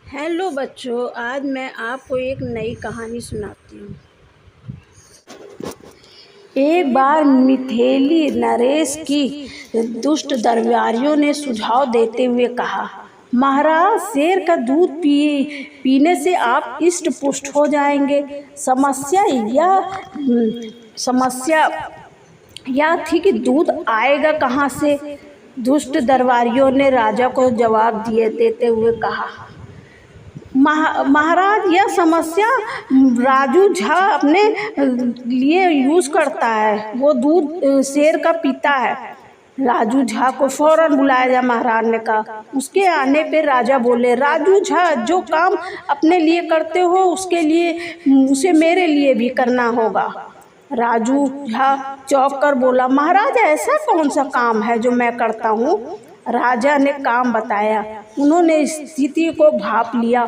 Hello बच्चों, आज मैं आपको एक नई कहानी सुनाती हूँ। एक बार मिथेली नरेश की दुष्ट दरबारियों ने सुझाव देते हुए कहा, महाराज, शेर का दूध पीने से आप इष्ट पुष्ट हो जाएंगे। समस्या यह थी कि दूध आएगा कहाँ से। दुष्ट दरबारियों ने राजा को जवाब देते हुए कहा, महाराज, यह समस्या राजू झा अपने लिए यूज करता है। वो दूध शेर का पीता है। राजू झा को फौरन बुलाया जा, महाराज ने कहा। उसके आने पे राजा बोले, राजू झा, जो काम अपने लिए करते हो उसे मेरे लिए भी करना होगा। राजू झा चौंक कर बोला, महाराज, ऐसा कौन सा काम है जो मैं करता हूँ। राजा ने काम बताया। उन्होंने स्थिति को भांप लिया,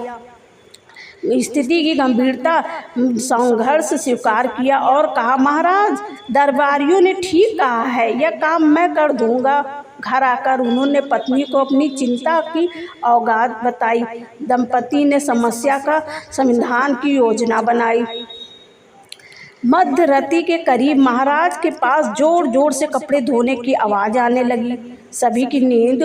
स्थिति की गंभीरता, संघर्ष स्वीकार किया और कहा, महाराज, दरबारियों ने ठीक कहा है, यह काम मैं कर दूंगा। घर आकर उन्होंने पत्नी को अपनी चिंता की औगात बताई। दंपति ने समस्या का समाधान की योजना बनाई। मध्य रात्रि के करीब महाराज के पास जोर जोर से कपड़े धोने की आवाज़ आने लगी। सभी की नींद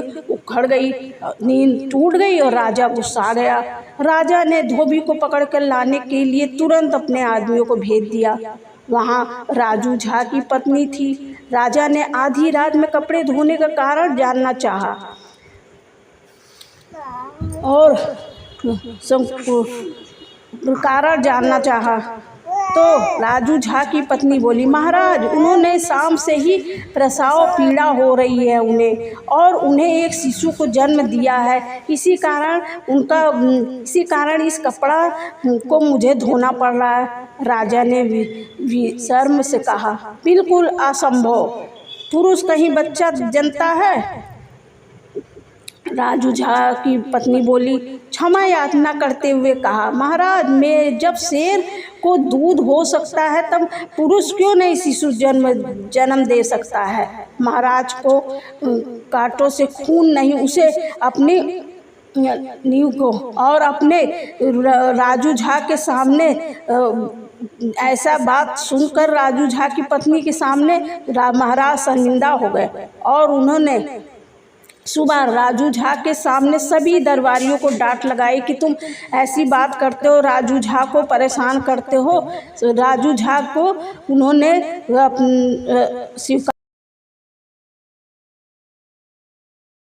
टूट गई और राजा गुस्सा गया। राजा ने धोबी को पकड़ कर लाने के लिए तुरंत अपने आदमियों को भेज दिया। वहाँ राजू झा की पत्नी थी। राजा ने आधी रात में कपड़े धोने का कारण जानना चाहा तो राजू झा की पत्नी बोली, महाराज, उन्होंने शाम से ही प्रसव पीड़ा हो रही है और उन्हें एक शिशु को जन्म दिया है। इसी कारण इस कपड़ा को मुझे धोना पड़ रहा है। राजा ने शर्म से कहा, बिल्कुल असंभव, पुरुष कहीं बच्चा जनता है। राजू झा की पत्नी बोली, क्षमा याचना करते हुए कहा, महाराज, मैं जब शेर को दूध हो सकता है तब पुरुष क्यों नहीं शिशु जन्म दे सकता है। महाराज को कांटों से खून नहीं, उसे अपनी नींव को और अपने राजू झा के सामने ऐसा बात सुनकर राजू झा की पत्नी के सामने महाराज शर्मिंदा हो गए और उन्होंने सुबह राजू झा के सामने सभी दरबारियों को डांट लगाई कि तुम ऐसी बात करते हो, राजू झा को परेशान करते हो। राजू झा को उन्होंने स्वीकार